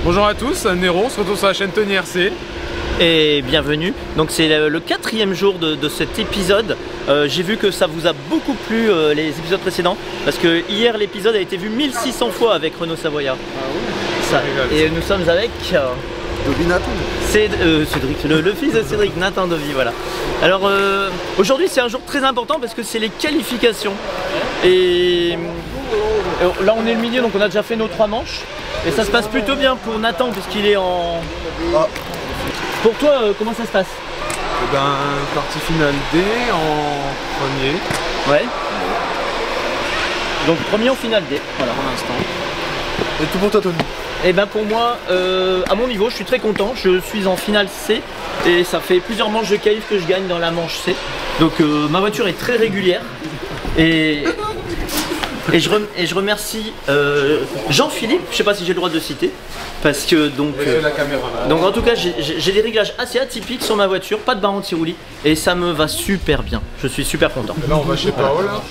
Bonjour à tous, Nero, on se retrouve sur la chaîne Tony RC. Et bienvenue. Donc c'est le 4e jour de cet épisode. J'ai vu que ça vous a beaucoup plu les épisodes précédents, parce que hier l'épisode a été vu 1600 fois avec Renaud Savoyard. Ah oui. Et nous sommes avec Dovi Nathan. Cédric, le fils de Cédric, Nathan Dovi, voilà. Alors aujourd'hui c'est un jour très important parce que c'est les qualifications. Et là on est le milieu, donc on a déjà fait nos 3 manches. Et ça se passe plutôt bien pour Nathan puisqu'il est en... Pour toi, comment ça se passe? Eh ben, partie finale D en premier. Ouais. Donc premier en finale D, voilà pour l'instant. Et tout pour toi, Tony? Et ben pour moi, à mon niveau, je suis très content. Je suis en finale C et ça fait plusieurs manches de qualif que je gagne dans la manche C. Donc ma voiture est très régulière et je remercie Jean-Philippe, je sais pas si j'ai le droit de le citer, parce que donc en tout cas j'ai des réglages assez atypiques sur ma voiture, pas de barre anti-roulis et ça me va super bien, je suis super content. Là on va chez Paola.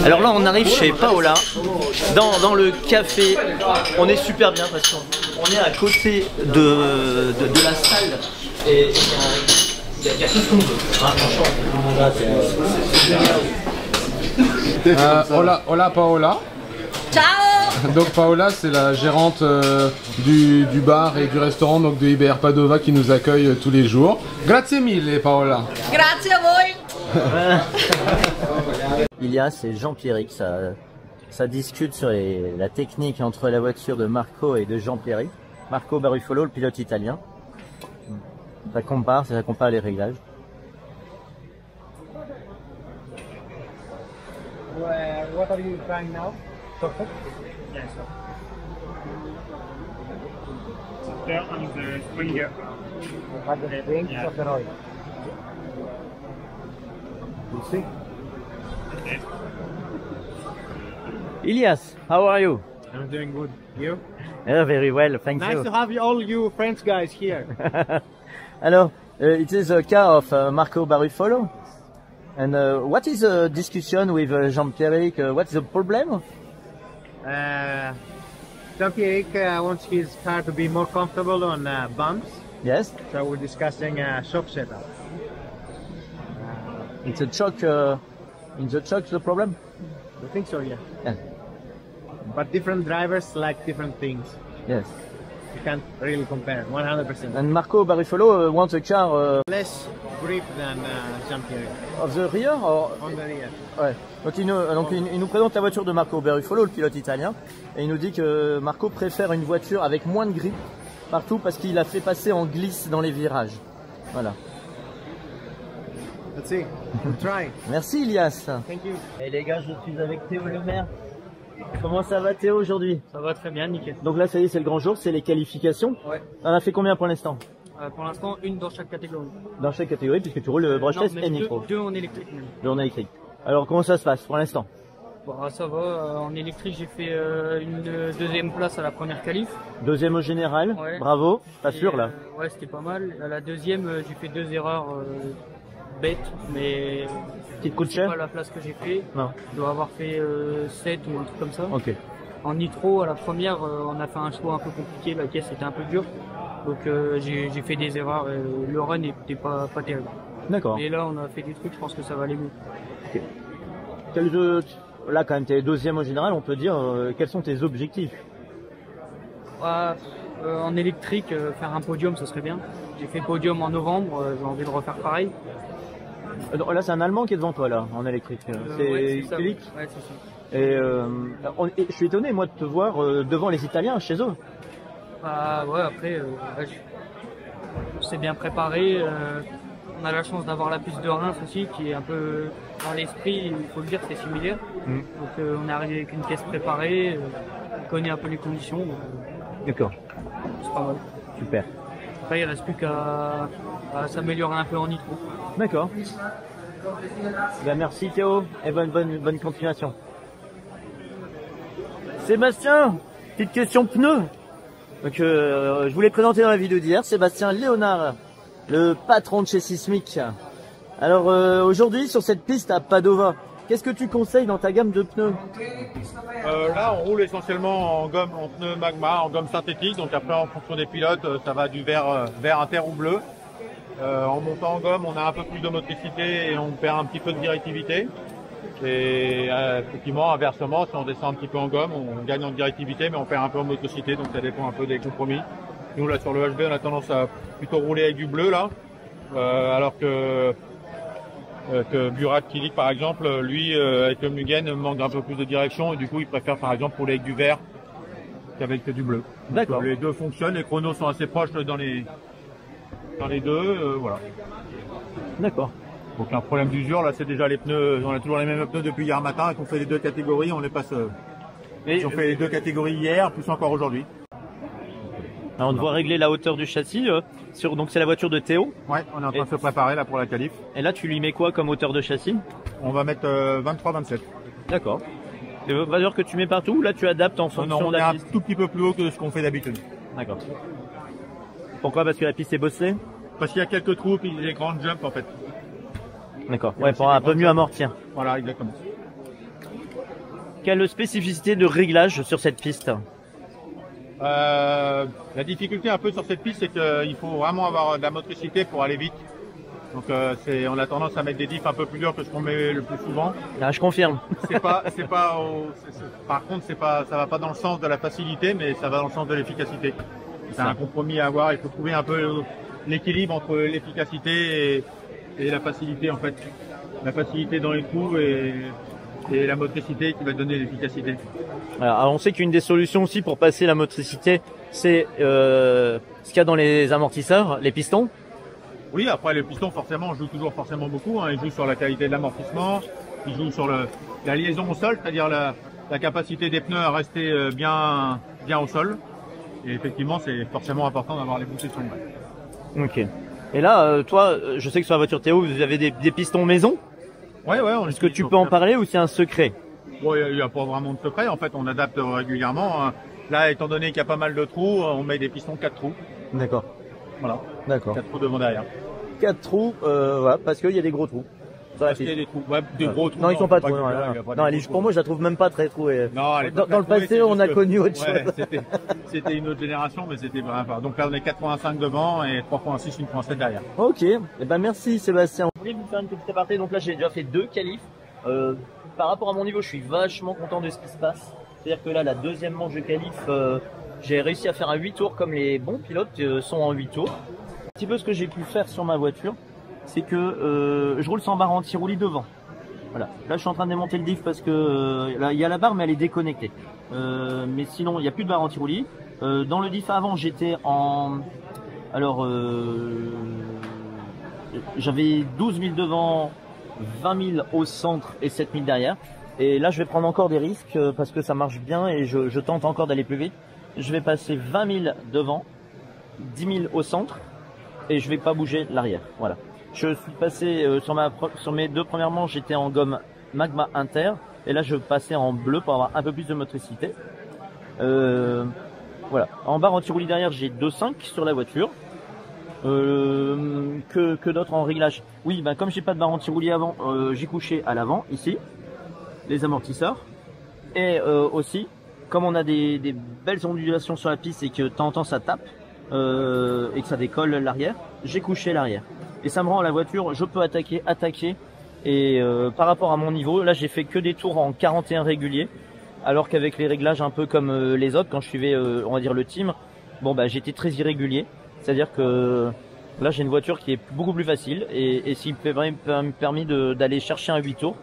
Alors là on arrive chez Paola, dans le café, on est super bien parce qu'on est à côté de la salle et il y a tout ce qu'on veut. Hola Paola. Ciao. Donc Paola c'est la gérante du bar et du restaurant donc de IBR Padova qui nous accueille tous les jours. Grazie mille Paola. Grazie a voi. Ilias et Jean-Pierre, ça discute sur la technique entre la voiture de Marco et de Jean-Pierre. Marco Barufolo, le pilote italien. Ça compare les réglages. What are you trying now? Perfect? Yes. There on the spring here. At the spring of the oil. You see? Okay. Ilias, how are you? I'm doing good. You? Yeah, very well, thank you. Nice to have all you French guys here. Alors, it is a car of Marco Barufolo. And what is the discussion with Jean-Pierre? What's the problem? Jean-Pierre wants his car to be more comfortable on bumps. Yes. So we're discussing shock setup. It's a choke. In the choke, the problem? I think so, yeah. Yeah. But different drivers like different things. Yes. You can't really compare, 100%. And Marco Barufolo wants a car Less grip than Jean-Pierre of the rear or... on the rear. Ouais. Donc il nous présente la voiture de Marco Barufolo, le pilote italien, et il nous dit que Marco préfère une voiture avec moins de grip partout parce qu'il a fait passer en glisse dans les virages. Voilà. Let's see. We'll try. Merci Ilias. Thank you. Et les gars, je suis avec Théo Le Maire. Comment ça va Théo aujourd'hui? Ça va très bien, nickel. Donc là ça y est, c'est le grand jour, c'est les qualifications. Ouais. On a fait combien pour l'instant? Pour l'instant, une dans chaque catégorie. Dans chaque catégorie, puisque tu roules brushless et nitro. Deux en électrique même. Deux en électrique. Alors comment ça se passe pour l'instant? Bon, ça va, en électrique j'ai fait une deuxième place à la première qualif. Deuxième au général, Ouais. bravo, pas sûr là. Ouais, c'était pas mal. À la deuxième, j'ai fait 2 erreurs bêtes, mais Qui te coûte c'est cher? pas la place que j'ai fait. Non. Je dois avoir fait 7 ou un truc comme ça. Ok. En nitro, à la première, on a fait un choix un peu compliqué, la caisse était un peu dure. Donc j'ai fait des erreurs, le run n'était pas terrible. D'accord. Et là on a fait des trucs, je pense que ça va aller mieux. Ok. Là quand même t'es deuxième au général, on peut dire quels sont tes objectifs? En électrique, faire un podium, ce serait bien. J'ai fait podium en novembre, j'ai envie de refaire pareil. Là c'est un Allemand qui est devant toi là, en électrique. Ouais, C'est ça. Kulik. Ouais, c'est ça. Et je suis étonné moi de te voir devant les Italiens chez eux. Bah ouais, après, c'est bien préparé. On a la chance d'avoir la piste de Reims aussi, qui est un peu dans l'esprit, il faut le dire, c'est similaire. Donc on est arrivé avec une caisse préparée, on connaît un peu les conditions. D'accord. C'est pas mal. Super. Après, il reste plus qu'à s'améliorer un peu en nitro. D'accord. Ben, merci Théo et bonne continuation. Sébastien, petite question pneu. Donc je voulais présenter dans la vidéo d'hier Sébastien Léonard, le patron de chez Sismic. Alors aujourd'hui sur cette piste à Padova, Qu'est-ce que tu conseilles dans ta gamme de pneus? Là, on roule essentiellement en gomme, en pneu magma, en gomme synthétique. Donc après, en fonction des pilotes, ça va du vert inter ou bleu. En montant en gomme, on a un peu plus de motricité et on perd un petit peu de directivité. Et effectivement, inversement, si on descend un petit peu en gomme, on gagne en directivité, mais on perd un peu en motricité. Donc ça dépend un peu des compromis. Nous, là, sur le HB, on a tendance à plutôt rouler avec du bleu, là. Alors que Burak Kilik, par exemple, lui, avec le Mugen, manque un peu plus de direction. Et du coup, il préfère, par exemple, rouler avec du vert qu'avec du bleu. D'accord. Les deux fonctionnent. Les chronos sont assez proches dans les deux. Voilà. D'accord. Donc un problème d'usure, là c'est déjà les pneus, on a toujours les mêmes pneus depuis hier matin, et qu'on fait les deux catégories, on les passe. On fait les deux catégories hier, plus encore aujourd'hui. Alors on doit régler la hauteur du châssis, donc c'est la voiture de Théo. Ouais, on est en train de se préparer là pour la qualif. Et là tu lui mets quoi comme hauteur de châssis? On va mettre 23-27. D'accord. Les valeurs que tu mets partout, là tu adaptes en fonction de la piste? On est un tout petit peu plus haut que ce qu'on fait d'habitude. D'accord. Pourquoi? Parce que la piste est bossée? Parce qu'il y a quelques trous et des grandes jumps en fait. D'accord, ouais, pour un peu mieux amortir. Voilà, exactement. Quelle spécificité de réglage sur cette piste? La difficulté un peu sur cette piste, c'est qu'il faut vraiment avoir de la motricité pour aller vite. Donc on a tendance à mettre des diffs un peu plus durs que ce qu'on met le plus souvent. Ah, je confirme. Par contre, ça va pas dans le sens de la facilité, mais ça va dans le sens de l'efficacité. C'est un compromis à avoir. Il faut trouver un peu l'équilibre entre l'efficacité et la facilité en fait. La facilité dans les coups et la motricité qui va donner l'efficacité. Alors on sait qu'une des solutions aussi pour passer la motricité, c'est ce qu'il y a dans les amortisseurs, les pistons. Oui, après les pistons forcément, on joue toujours forcément beaucoup. Ils jouent sur la qualité de l'amortissement, ils jouent sur la liaison au sol, c'est-à-dire la capacité des pneus à rester bien au sol. Et effectivement, c'est forcément important d'avoir les bons pistons. Ouais. Ok. Et là, toi, je sais que sur la voiture Théo, vous avez des pistons maison. Ouais. Est-ce que tu peux en parler ou c'est un secret? Bon, il n'y a pas vraiment de secret. En fait, on adapte régulièrement. Là, étant donné qu'il y a pas mal de trous, on met des pistons 4 trous. D'accord. Voilà. D'accord. 4 trous devant derrière. 4 trous, voilà, parce qu'il y a des gros trous. Parce qu'il y a des trous. Ouais, des gros trous. Non, ils sont pas trous. Non, pour moi, je la trouve même pas très trouée. Non, dans le passé, on a connu autre chose. C'était une autre génération, mais c'était vraiment pas. Donc là, on est 4.5 devant et 3.6, 1.7 derrière. Ok. Eh ben, merci Sébastien. Je voulais vous faire une petite aparté. Donc là, j'ai déjà fait 2 qualifs. Par rapport à mon niveau, je suis vachement content de ce qui se passe. C'est-à-dire que là, la deuxième manche de qualif, j'ai réussi à faire un 8 tours comme les bons pilotes sont en 8 tours. Un petit peu ce que j'ai pu faire sur ma voiture, c'est que je roule sans barre anti-roulis devant. Voilà. Là, je suis en train de démonter le diff parce que là, il y a la barre, mais elle est déconnectée. Mais sinon, il n'y a plus de barre anti-roulis. Dans le diff avant, j'étais en... Alors, j'avais 12 000 devant, 20 000 au centre et 7 000 derrière. Et là, je vais prendre encore des risques parce que ça marche bien et je tente encore d'aller plus vite. Je vais passer 20 000 devant, 10 000 au centre et je vais pas bouger l'arrière. Voilà. Je suis passé sur mes 2 premières manches, j'étais en gomme magma inter et là je passais en bleu pour avoir un peu plus de motricité. Voilà. En barre anti-roulis derrière, j'ai 2.5 sur la voiture. Que d'autres en réglage. Oui, ben comme j'ai pas de barre anti-roulis avant, j'ai couché à l'avant ici les amortisseurs et aussi comme on a des belles ondulations sur la piste et que de temps en temps ça tape et que ça décolle l'arrière, j'ai couché l'arrière. Et ça me rend la voiture, je peux attaquer. Et par rapport à mon niveau, là j'ai fait que des tours en 41 réguliers. Alors qu'avec les réglages un peu comme les autres, quand je suivais on va dire le team, bon bah j'étais très irrégulier. C'est-à-dire que là j'ai une voiture qui est beaucoup plus facile et ce qui m'a permis d'aller chercher un 8 tours.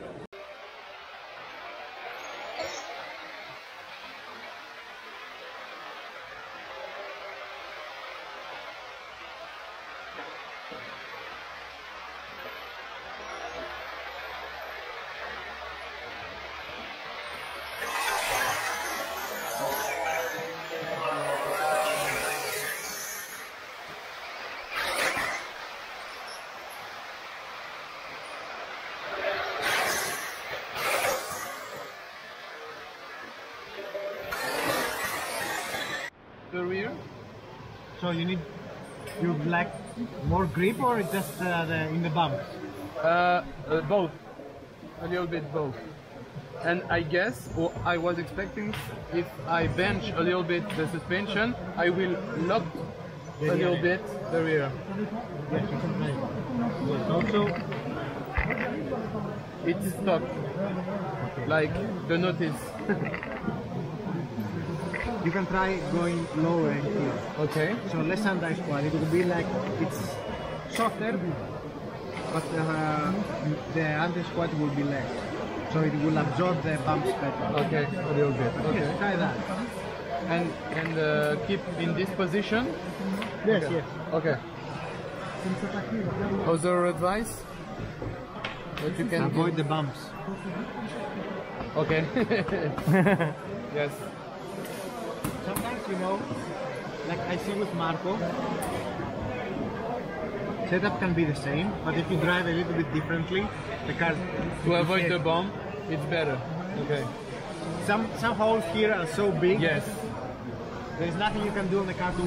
The rear. So you would like more grip or just in the bumps? Both. a little bit both. And I guess, or I was expecting, if I bench a little bit the suspension, I will lock a little bit the rear. Yes, you can try. Yes, also, It's stuck, like the notice. you can try going lower here. Okay. So less anti-squat. It will be like it's softer, but the anti-squat will be less. So it will absorb the bumps better. Okay, a little bit. Okay. Yes, try that. And keep in this position. Yes, Okay. yes. Okay. Other advice that you can Avoid the bumps. Okay. Yes. Sometimes, you know, like I see with Marco, setup can be the same, but if you drive a little bit differently, the car To avoid the bump, it's better. Okay. some holes here are so big. Yes. There's nothing you can do on the car to.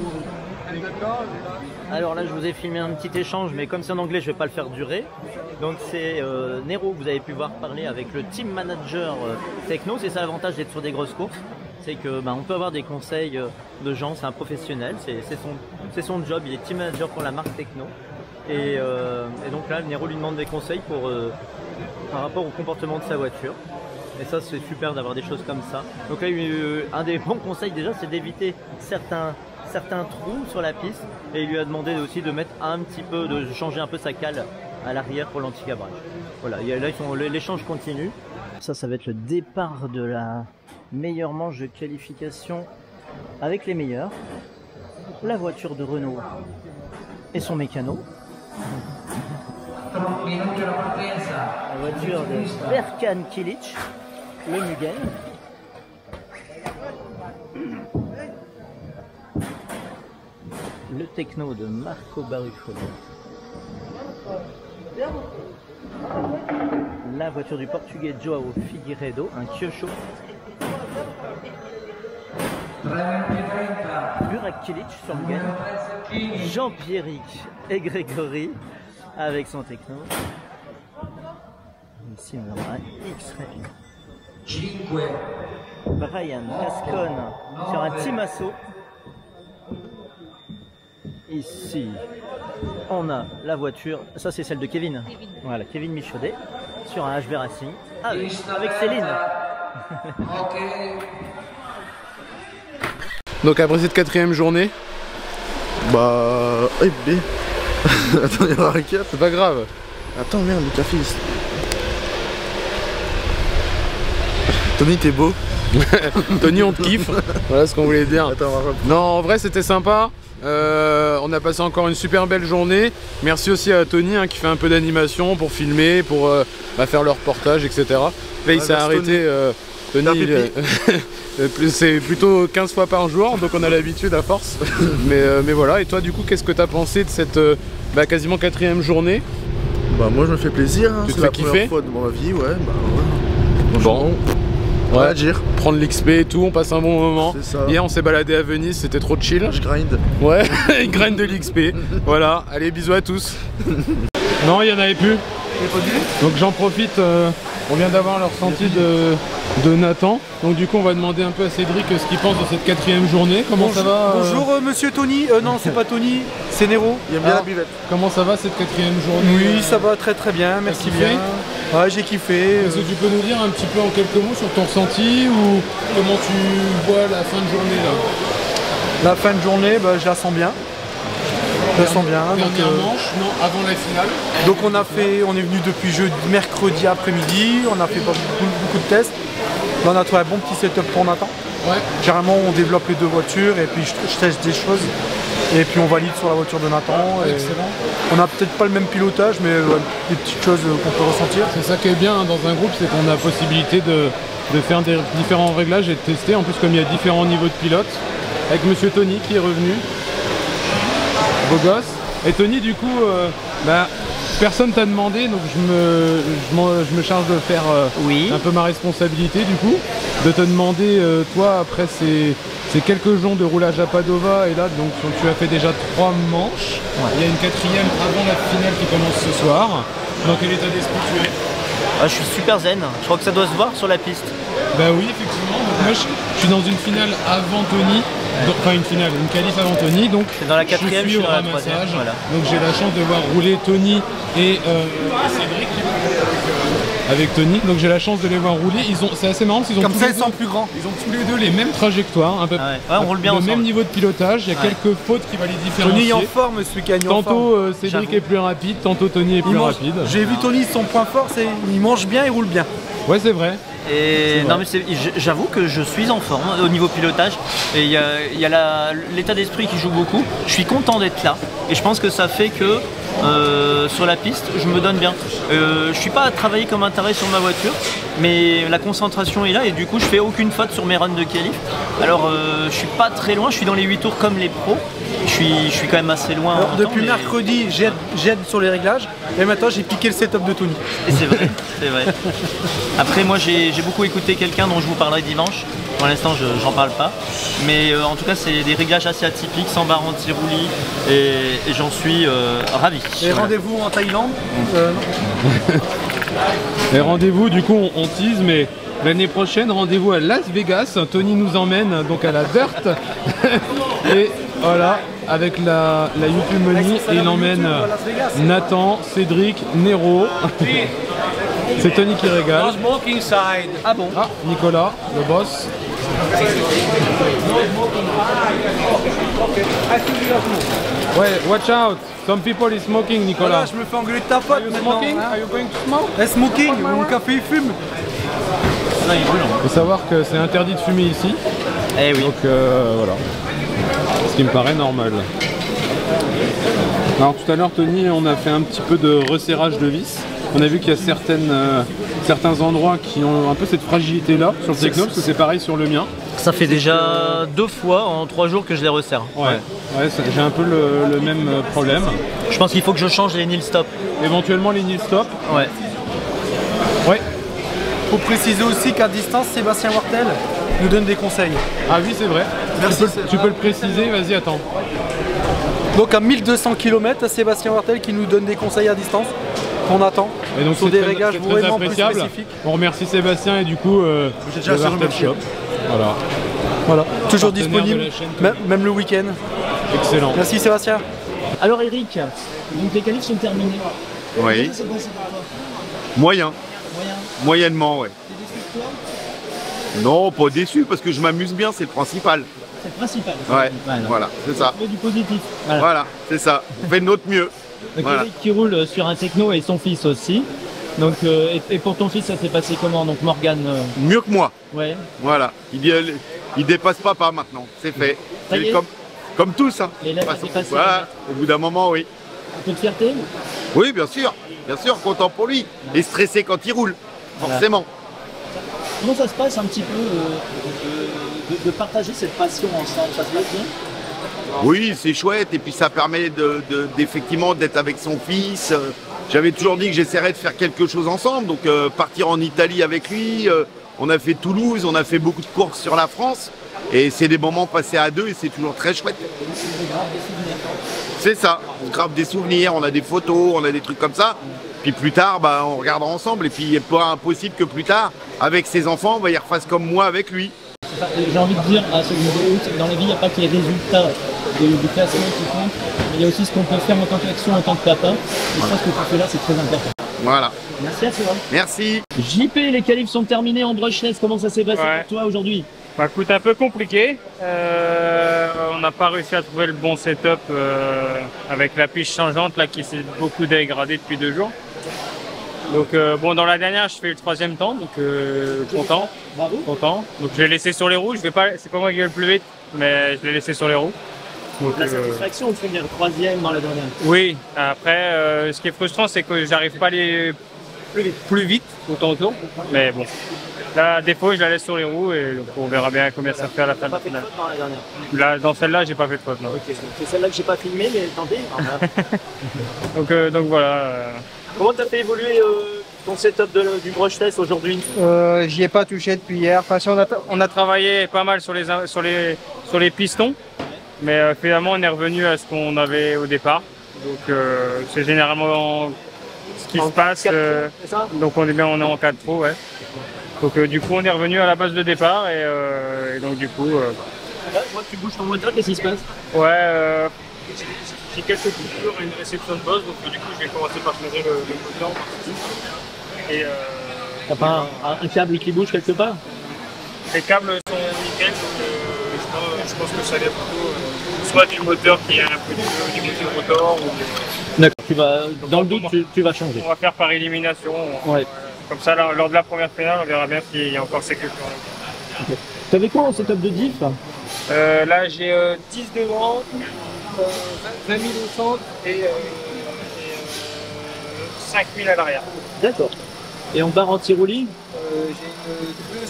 Alors là, je vous ai filmé un petit échange, mais comme c'est en anglais, je vais pas le faire durer. Donc c'est Nero, vous avez pu voir parler avec le team manager techno. C'est ça l'avantage d'être sur des grosses courses, c'est que on peut avoir des conseils de gens. C'est un professionnel, c'est son job. Il est team manager pour la marque techno. Et donc là, Nero lui demande des conseils par rapport au comportement de sa voiture. Et ça, c'est super d'avoir des choses comme ça. Donc là, un des bons conseils déjà, c'est d'éviter certains trous sur la piste. Et il lui a demandé aussi de mettre de changer un peu sa cale à l'arrière pour l'anti-cabrage. Voilà, là, l'échange continue. Ça va être le départ de la meilleure manche de qualification avec les meilleurs. La voiture de Renault et son mécano. La voiture de Berkan Kilic, le Mugen. Le techno de Marco Barucholo. La voiture du portugais Joao Figueiredo, un Kyosho. Burak Kilic sur Mugen. Jean-Pierrick et Grégory avec son techno. Ici on a un X-Ray. Brian Cascone sur un Timasso. Ici on a la voiture, ça c'est celle de Kevin. Voilà, Kevin Michaudet sur un HB Racing avec Céline. Donc après cette quatrième journée, Bah. Eh bé. Attends, il y a un récap. c'est pas grave. Attends, merde, le café. Tony, t'es beau. Tony, on te kiffe. Voilà ce qu'on voulait dire. Attends, on va reprendre. Non, en vrai, c'était sympa. On a passé encore une super belle journée. Merci aussi à Tony qui fait un peu d'animation pour filmer, pour faire le reportage, etc. Là, il s'est arrêté. Tony, c'est plutôt 15 fois par jour, donc on a l'habitude à force. mais voilà, et toi, du coup, qu'est-ce que tu as pensé de cette quasiment quatrième journée? Bah, moi, je me fais plaisir. Hein. Tu te C'est la fais première kiffer fois de ma vie, ouais. Bah, ouais. Franchement, Ouais. rien à dire. Prendre l'XP et tout, on passe un bon moment. C'est ça. Hier, on s'est baladé à Venise, c'était trop chill. Je grind. Ouais, il graine de l'XP. Voilà, allez, bisous à tous. Non, il n'y en avait plus. Donc j'en profite, on vient d'avoir le ressenti de Nathan. Donc du coup, on va demander un peu à Cédric ce qu'il pense de cette quatrième journée. Comment ça va Bonjour monsieur Tony, non c'est pas Tony, c'est Nero. Il aime bien Ah. la buvette. Comment ça va cette quatrième journée? Oui, ça va très très bien, merci kiffé bien. Ouais, j'ai kiffé. Est-ce que tu peux nous dire un petit peu en quelques mots sur ton ressenti ou comment tu vois la fin de journée là? La fin de journée, bah, je la sens bien. Je la sens bien. Dernière manche, non, avant la finale. Donc on est venu depuis mercredi après-midi, on a fait beaucoup de tests. Là on a trouvé un bon petit setup pour Nathan. Ouais. Carrément on développe les deux voitures et puis je teste des choses. Et puis on valide sur la voiture de Nathan. Et Excellent. on n'a peut-être pas le même pilotage mais des petites choses qu'on peut ressentir. C'est ça qui est bien dans un groupe, c'est qu'on a la possibilité de faire des différents réglages et de tester. En plus, comme il y a différents niveaux de pilotes, avec monsieur Tony qui est revenu. Beau gosse. Et Tony, du coup, personne t'a demandé, donc je me charge de faire Oui. un peu ma responsabilité, du coup, de te demander, toi, après ces quelques jours de roulage à Padova, et là, donc tu as fait déjà 3 manches. Ouais. Il y a une 4e avant la finale qui commence ce soir. Dans quel état d'esprit tu es? Je suis super zen, je crois que ça doit se voir sur la piste. Bah oui, effectivement. Donc moi, je suis dans une finale avant Tony. Enfin, une qualif avant Tony. Donc, c'est dans la quatrième, je suis au dans la ramassage. troisième. Voilà. Donc, j'ai la chance de voir rouler Tony et Cédric avec Tony. Donc, j'ai la chance de les voir rouler. C'est assez marrant parce qu'ils ont Comme ça, ils sont plus grands. Ils ont tous les deux les mêmes trajectoires, un peu ouais, on roule bien le ensemble. même niveau de pilotage. Il y a quelques fautes qui va les différencier. Tony est en forme ce week-end. Tantôt Cédric est plus rapide, tantôt Tony est plus rapide. J'ai vu Tony, son point fort, c'est il mange bien, il roule bien. Ouais, c'est vrai. Et non mais j'avoue que je suis en forme au niveau pilotage et il y a l'état d'esprit qui joue beaucoup. Je suis content d'être là et je pense que ça fait que sur la piste je me donne bien. Je suis pas à travailler comme un taré sur ma voiture, mais la concentration est là et du coup je fais aucune faute sur mes runs de qualif. Alors je suis pas très loin, je suis dans les 8 tours comme les pros. Je suis quand même assez loin. Alors, depuis mercredi, j'aide sur les réglages et maintenant j'ai piqué le setup de Tony. Et c'est vrai, c'est vrai. Après moi j'ai beaucoup écouté quelqu'un dont je vous parlerai dimanche. Pour l'instant j'en parle pas. Mais en tout cas c'est des réglages assez atypiques, sans barre anti-roulis et j'en suis ravi. Et voilà. Rendez-vous en Thaïlande Et rendez-vous, du coup on tease, mais l'année prochaine, rendez-vous à Las Vegas. Tony nous emmène donc à la Dirt. Et voilà, avec la YouTube Money, et il emmène Nathan, Cédric, Nero. C'est Tony qui régale. Ah bon? Ah, Nicolas, le boss. Ouais, watch out. Some people is smoking, Nicolas. Voilà, je me fais engueuler de ta pote maintenant. Smoking? Are you going to smoke? Smoking, mon café il fume. Il faut savoir que c'est interdit de fumer ici. Eh oui. Donc voilà. Ce qui me paraît normal. Alors tout à l'heure, Tony, on a fait un petit peu de resserrage de vis. On a vu qu'il y a certains endroits qui ont un peu cette fragilité là sur le Tekno, parce que c'est pareil sur le mien. Ça fait déjà 2 fois en 3 jours que je les resserre. Ouais, j'ai un peu le même problème. Je pense qu'il faut que je change les nil stop. Éventuellement les nil stop. Ouais. Ouais. Faut préciser aussi qu'à distance, Sébastien Wartel nous donne des conseils. Ah oui, c'est vrai. Merci. Tu peux le préciser, vas-y, attends. Donc à 1200 km, Sébastien Wartel qui nous donne des conseils à distance qu'on attend. Et donc sur des réglages vraiment plus appréciable. spécifiques. On remercie Sébastien et du coup j'ai déjà le Wartel Shop. Voilà. Toujours Partenaire disponible, de la chaîne même le week-end. Excellent. Merci Sébastien. Alors Eric, donc les qualifs sont terminés. Oui. Qu'est-ce que c'est passé pour toi? Moyen. Moyen. Moyennement, ouais. T'es déçu de toi? Non, pas déçu parce que je m'amuse bien, c'est le principal. C'est le principal. Ouais, voilà, c'est ça. Du positif. Voilà, c'est ça. On fait de notre mieux. Donc Voilà. Eric qui roule sur un techno et son fils aussi. Donc, et pour ton fils, ça s'est passé comment? Donc Morgan Mieux que moi. Ouais. Voilà. Il dépasse papa maintenant. C'est fait. Ça y est. Comme tous. Hein. L'élève a dépassé. Voilà. Au bout d'un moment, oui. Un peu de fierté? Oui, bien sûr. Bien sûr, content pour lui. Et stressé quand il roule. Forcément. Comment ça se passe un petit peu de partager cette passion ensemble? Ça se passe bien? Oui, c'est chouette. Et puis ça permet d'effectivement d'être avec son fils. J'avais toujours dit que j'essaierais de faire quelque chose ensemble. Donc partir en Italie avec lui. On a fait Toulouse, on a fait beaucoup de courses sur la France. Et c'est des moments passés à deux et c'est toujours très chouette. C'est ça, on grave des souvenirs, on a des photos, on a des trucs comme ça. Puis plus tard, bah, on regardera ensemble. Et puis il n'est pas impossible que plus tard, avec ses enfants, bah, il refasse comme moi avec lui. J'ai envie de dire à ce niveau, dans la vie, il n'y a pas que les résultats du classement qui comptent, mais il y a aussi ce qu'on peut faire en tant qu'action, en tant que papa. Et ça, ce que tu fais là, c'est très important. Voilà. Merci à toi. Merci. JP, les qualifs sont terminés en brushless. Comment ça s'est passé pour toi aujourd'hui? Bah écoute, un peu compliqué. On n'a pas réussi à trouver le bon setup avec la piste changeante là qui s'est beaucoup dégradée depuis 2 jours. Donc bon, dans la dernière, je fais le 3e temps, donc content. Bravo. Content. Donc je l'ai laissé sur les roues. Je vais pas, c'est pas moi qui vais le plus vite, mais je l'ai laissé sur les roues. Donc, la satisfaction de finir 3e dans la dernière. Oui. Après, ce qui est frustrant, c'est que j'arrive pas à aller plus vite autant autour. Mais bon. Là, des fois, je la laisse sur les roues et donc on verra bien combien ça fait à la fin de la finale. Pas fait de faute dans la dernière. Là, dans celle-là, j'ai pas fait de faute. Non. Ok, c'est celle-là que j'ai pas filmée, mais tentée. Donc voilà. Comment t'as fait évoluer ton setup du brushless aujourd'hui? J'y ai pas touché depuis hier. Enfin, On a travaillé pas mal sur les pistons, mais finalement on est revenu à ce qu'on avait au départ. Donc c'est généralement ce qui se passe. Donc on est en 4 trous, ouais. Donc du coup on est revenu à la base de départ et donc du coup. Là, je vois que tu bouges ton moteur, qu'est-ce qui se passe? Ouais, j'ai quelques coupures et une réception de bosse, donc du coup je vais commencer par changer le moteur en partie. Et t'as pas un câble qui bouge quelque part? Les câbles sont nickel, donc je pense que ça vient plutôt soit du moteur qui est un peu du moteur ou. D'accord. Dans le doute, tu vas changer. On va faire par élimination. Ouais. Comme ça, lors de la première finale, on verra bien s'il y a encore ces coupures. Okay. T'avais quoi en setup de diff? Là, j'ai 10 devant, 20 000 au centre et 5 000 à l'arrière. D'accord. Et en barre anti-roulis?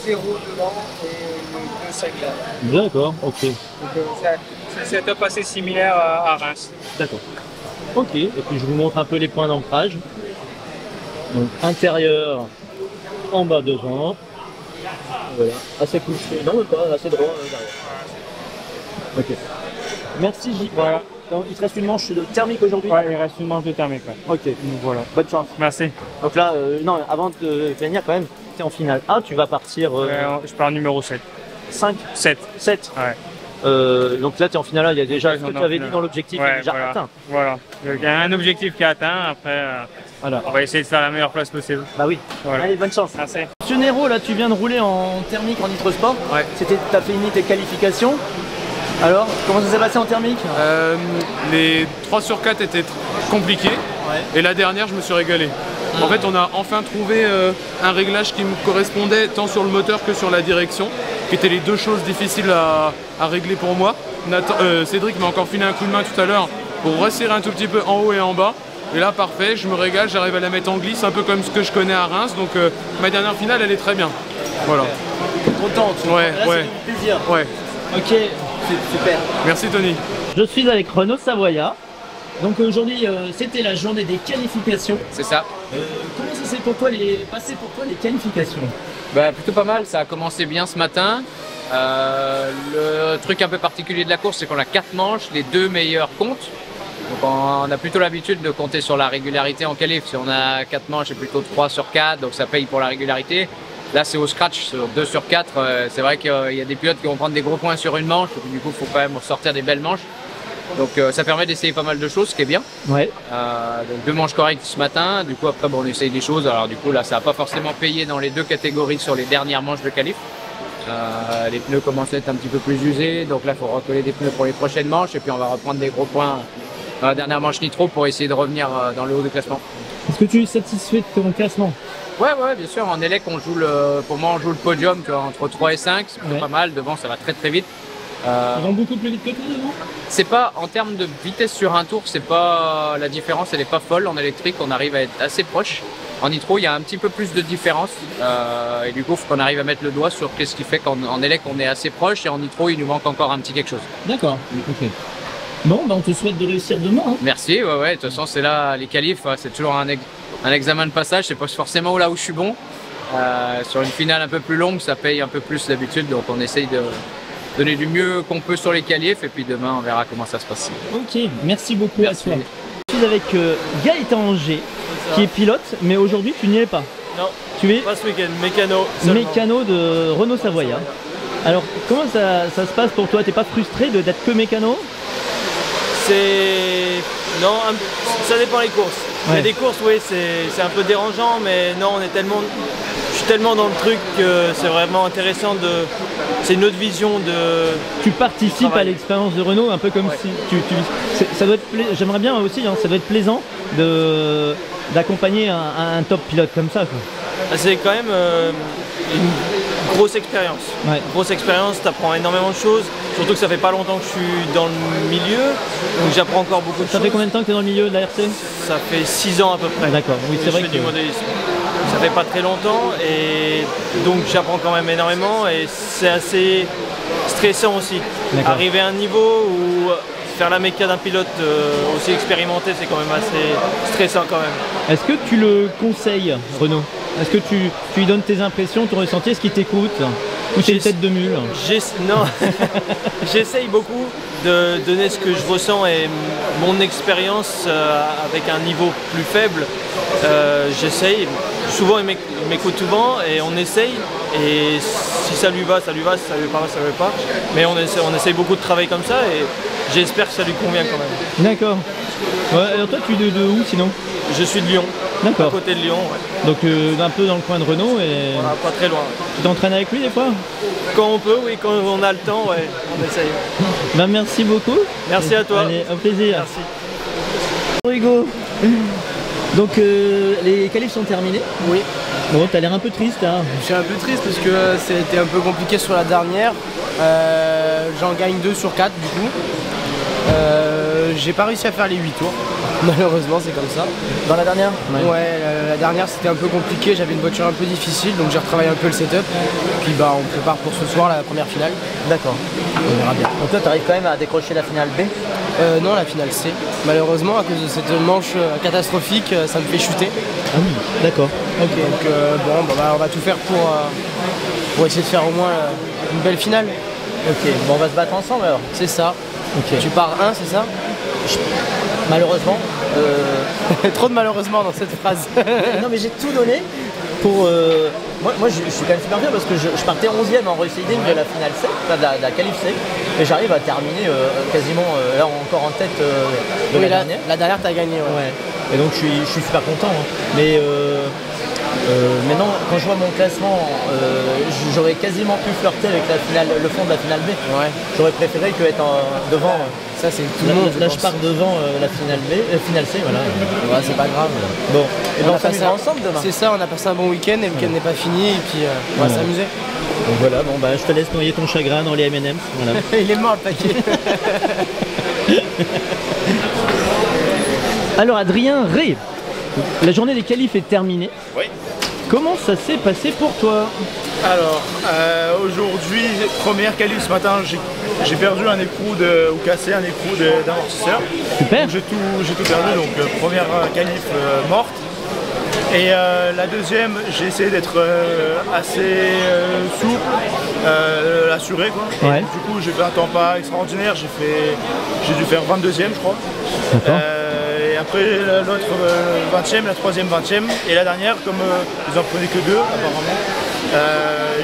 J'ai une 2-0 devant et une 2-5 là. D'accord, ok. Donc c'est un setup assez similaire à Reims. D'accord. Ok, et puis je vous montre un peu les points d'ancrage. Donc intérieur, en bas devant. Voilà, assez couché, non même pas, assez droit derrière. Ok. Merci J. Voilà. Donc il te reste une manche de thermique aujourd'hui? Ouais, il reste une manche de thermique. Ouais. Ok, donc voilà. Bonne chance. Merci. Donc là, non, avant de venir quand même, tu es en finale A, tu vas partir... je pars numéro 7. 5 7. 7 Ouais. Donc là, tu es en finale A, il y a déjà ce que tu avais dit dans l'objectif, ouais, déjà voilà. atteint. Voilà. Il y a un objectif qui est atteint, après voilà. On va essayer de faire la meilleure place possible. Bah oui. Voilà. Allez, bonne chance. Merci. Monsieur Nero, là, tu viens de rouler en thermique en Nitro Sport. Ouais. T'as fini tes qualifications. Alors, comment ça s'est passé en thermique? Les 3 sur 4 étaient compliqués, et la dernière, je me suis régalé. En fait, on a enfin trouvé un réglage qui me correspondait tant sur le moteur que sur la direction, qui étaient les deux choses difficiles à régler pour moi. Cédric m'a encore filé un coup de main tout à l'heure pour resserrer un tout petit peu en haut et en bas. Et là, parfait, je me régale, j'arrive à la mettre en glisse, un peu comme ce que je connais à Reims. Donc ma dernière finale, elle est très bien. Voilà. Contente. Ouais, là, ouais. C'est du plaisir. Ouais. Ok, super. Merci Tony. Je suis avec Renaud Savoya. Donc aujourd'hui, c'était la journée des qualifications. C'est ça. Comment ça s'est passé pour toi les qualifications? Bah, plutôt pas mal, ça a commencé bien ce matin. Le truc un peu particulier de la course, c'est qu'on a 4 manches, les 2 meilleurs comptent. Donc on a plutôt l'habitude de compter sur la régularité en qualif. Si on a 4 manches, c'est plutôt 3 sur 4, donc ça paye pour la régularité. Là, c'est au scratch, sur 2 sur 4. C'est vrai qu'il y a des pilotes qui vont prendre des gros points sur une manche, donc du coup, il faut quand même sortir des belles manches. Donc ça permet d'essayer pas mal de choses, ce qui est bien. Ouais. Donc 2 manches correctes ce matin, du coup après on essaye des choses. Alors du coup là ça n'a pas forcément payé dans les 2 catégories sur les dernières manches de qualif. Les pneus commencent à être un petit peu plus usés, donc là il faut recoller des pneus pour les prochaines manches et puis on va reprendre des gros points dans la dernière manche nitro pour essayer de revenir dans le haut du classement. Est-ce que tu es satisfait de ton classement? Ouais, bien sûr, en élec on joue pour moi on joue le podium, tu vois, entre 3 et 5, c'est pas mal, devant ça va très très vite. Ils vont beaucoup plus vite que toi devant? C'est pas, en termes de vitesse sur un tour, c'est pas, la différence elle est pas folle. En électrique on arrive à être assez proche. En nitro il y a un petit peu plus de différence et du coup il faut qu'on arrive à mettre le doigt sur qu'est-ce qui fait qu'en élec on est assez proche et en nitro il nous manque encore un petit quelque chose. D'accord, ok. Bon, bah on te souhaite de réussir demain. Hein. Merci, ouais, de toute façon c'est là, les qualifs, c'est toujours un examen de passage, c'est pas forcément là où je suis bon. Sur une finale un peu plus longue, ça paye un peu plus d'habitude, donc on essaye de donner du mieux qu'on peut sur les qualifs et puis demain on verra comment ça se passe. Ok, merci beaucoup à toi. Je suis avec Gaëtan Anger, qui est pilote, mais aujourd'hui tu n'y es pas. Non, tu es pas ce week-end, mécano. Mécano de Renaud Savoya. Alors comment ça se passe pour toi? T'es pas frustré d'être que mécano? Non, ça dépend des courses. Il y a des courses, oui, c'est un peu dérangeant, mais non, je suis tellement dans le truc que c'est vraiment intéressant c'est une autre vision de... Tu participes à l'expérience de Renault un peu comme si ça doit être j'aimerais bien aussi, hein, ça doit être plaisant d'accompagner un top pilote comme ça. C'est quand même une grosse expérience. Ouais. Grosse expérience, tu apprends énormément de choses, surtout que ça fait pas longtemps que je suis dans le milieu, donc j'apprends encore beaucoup de choses. Ça fait combien de temps que tu es dans le milieu de la RC? Ça fait 6 ans à peu près. D'accord, oui, c'est vrai que... du modélisme. Ça fait pas très longtemps et donc j'apprends quand même énormément et c'est assez stressant aussi. Arriver à un niveau où faire la méca d'un pilote aussi expérimenté, c'est quand même assez stressant quand même. Est-ce que tu le conseilles, Renaud? Est-ce que tu lui donnes tes impressions, ton ressenti? Est-ce qu'il t'écoute? Ou c'est une tête de mule? Non, j'essaye beaucoup de donner ce que je ressens et mon expérience avec un niveau plus faible. j'essaye. Souvent il m'écoute souvent et on essaye. Et si ça lui va, ça lui va, si ça lui va pas, ça lui va pas. Mais on essaye beaucoup de travail comme ça et j'espère que ça lui convient quand même. D'accord. Ouais, alors toi tu es de où sinon? Je suis de Lyon. D'accord. À côté de Lyon, ouais. Donc un peu dans le coin de Renault et... Voilà, pas très loin. Tu t'entraînes avec lui des fois? Quand on peut, oui, quand on a le temps, ouais, on essaye. Ben, merci beaucoup. Merci à toi. Allez, au plaisir. Merci. Hugo. Donc les qualifs sont terminés? Oui. Bon, t'as l'air un peu triste hein. Je suis un peu triste parce que ça a été un peu compliqué sur la dernière. J'en gagne 2 sur 4 du coup. J'ai pas réussi à faire les 8 tours. Malheureusement c'est comme ça. Dans la dernière? Ouais, la dernière c'était un peu compliqué, j'avais une voiture un peu difficile donc j'ai retravaillé un peu le setup. Puis bah on prépare pour ce soir la première finale. D'accord. On verra bien. Donc toi t'arrives quand même à décrocher la finale B? Non, la finale C. Malheureusement à cause de cette manche catastrophique ça me fait chuter. Ah oui, d'accord. Ok. Donc bon bah, on va tout faire pour essayer de faire au moins une belle finale. Ok, bon on va se battre ensemble alors. C'est ça. Okay. Tu pars 1, c'est ça? Malheureusement. Trop de malheureusement dans cette phrase. Non mais j'ai tout donné pour... Moi je suis quand même super bien parce que je partais 11e en reseeding de la finale C, enfin de la qualif C, et j'arrive à terminer quasiment là encore en tête de la dernière. La dernière t'as gagné, ouais. Et donc je suis super content. Hein. Mais maintenant, quand je vois mon classement, j'aurais quasiment pu flirter avec la finale, le fond de la finale B. Ouais. J'aurais préféré que être devant. Ça c'est tout le monde. Là je pars devant la finale B, finale C, voilà. Ouais, c'est pas grave. Bon, et on on s'amusera ensemble demain. C'est ça, on a passé un bon week-end et le week-end n'est pas fini et puis on va s'amuser. Donc voilà, bon bah je te laisse noyer ton chagrin dans les M&M's. Voilà. Il est mort le paquet. Alors Adrien Ré, la journée des qualifs est terminée. Oui. Comment ça s'est passé pour toi? Alors, aujourd'hui, première qualif ce matin, j'ai perdu un écrou ou cassé un écrou d'amortisseur. Super. J'ai tout perdu, donc première qualif morte. Et la deuxième, j'ai essayé d'être assez souple, assuré quoi. Ouais. Et du coup, j'ai fait un temps pas extraordinaire, j'ai dû faire 22e je crois. Et après l'autre 20e, la troisième 20e et la dernière, comme ils en prenaient que 2 apparemment,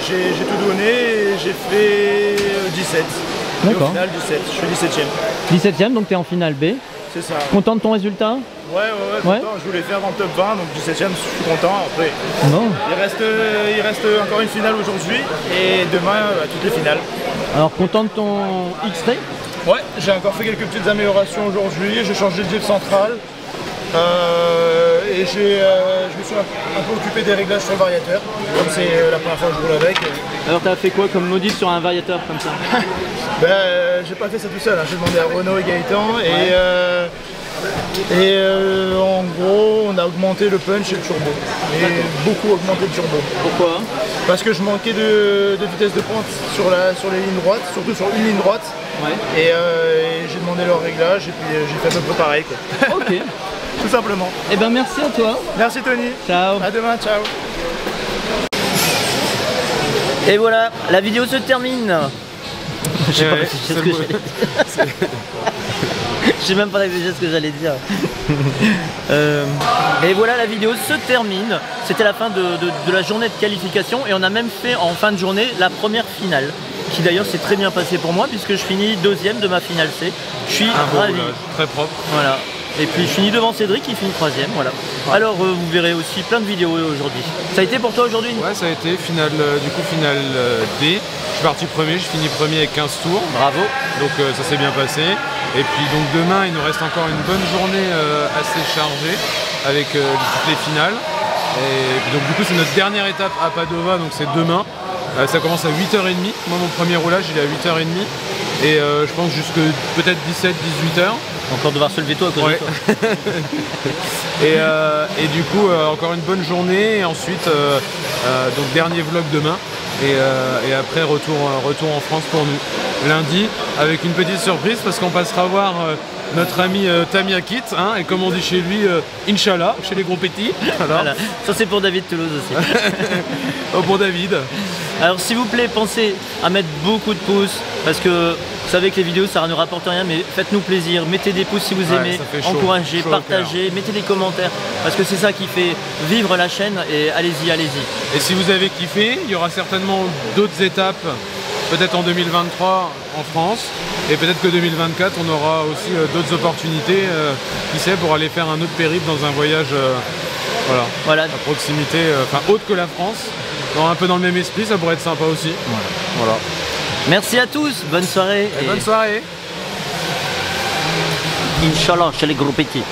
j'ai tout donné et j'ai fait 17. Et au final 17, je suis 17e. 17e, donc tu es en finale B. C'est ça. Content de ton résultat? Ouais, content. Je voulais faire dans le top 20, donc 17e, je suis content. Après, bon. Il reste encore une finale aujourd'hui et demain toutes les finales. Alors content de ton X-Ray? Ouais, j'ai encore fait quelques petites améliorations aujourd'hui. J'ai changé de diff central et je me suis un peu occupé des réglages sur le variateur, comme c'est la première fois que je roule avec. Alors t'as fait quoi comme modif sur un variateur comme ça? J'ai pas fait ça tout seul, hein. J'ai demandé à Renault et Gaëtan et en gros on a augmenté le punch et le turbo. Et beaucoup augmenté le turbo. Pourquoi? Parce que je manquais de vitesse de pointe sur les lignes droites, surtout sur une ligne droite. Ouais. Et j'ai demandé leur réglage et puis j'ai fait à peu près pareil quoi. Ok. Tout simplement. Eh ben merci à toi. Merci Tony. Ciao. À demain, ciao. Et voilà, la vidéo se termine. Je sais pas ce que j'allais dire. Je sais même pas ce que j'allais dire. Et voilà, la vidéo se termine. C'était la fin de la journée de qualification et on a même fait en fin de journée la première finale, qui d'ailleurs s'est très bien passé pour moi puisque je finis 2e de ma finale C. Je suis ravi. Très propre. Voilà. Et puis je finis devant Cédric qui finit 3e, voilà. Ouais. Alors vous verrez aussi plein de vidéos aujourd'hui. Ça a été pour toi aujourd'hui? Ouais, ça a été finale D. Je suis parti premier, je finis premier avec 15 tours. Bravo. Donc ça s'est bien passé. Et puis donc demain il nous reste encore une bonne journée assez chargée avec toutes les finales. Et puis, donc du coup c'est notre dernière étape à Padova, donc c'est demain. Ça commence à 8h30. Moi mon premier roulage il est à 8h30. Et je pense jusque peut-être 17-18h. Encore devoir se lever tôt à cause de toi. Et du coup encore une bonne journée et ensuite donc dernier vlog demain et après retour en France pour nous lundi avec une petite surprise parce qu'on passera voir notre ami Tamiakit, hein, et comme on dit chez lui, Inch'Allah, chez les gros petits. Voilà. Ça c'est pour David Toulouse aussi. Oh, pour David. Alors s'il vous plaît, pensez à mettre beaucoup de pouces, parce que vous savez que les vidéos ça ne rapporte rien, mais faites-nous plaisir, mettez des pouces si vous aimez, ça fait chaud, encouragez, chaud au partagez, mettez des commentaires, parce que c'est ça qui fait vivre la chaîne, et allez-y, allez-y. Et si vous avez kiffé, il y aura certainement d'autres étapes, peut-être en 2023 en France, et peut-être que 2024 on aura aussi d'autres opportunités, qui sait, pour aller faire un autre périple dans un voyage voilà. à proximité, enfin autre que la France, un peu dans le même esprit, ça pourrait être sympa aussi. Voilà. Merci à tous, bonne soirée. Bonne soirée. Inch'Allah chez les gros petits.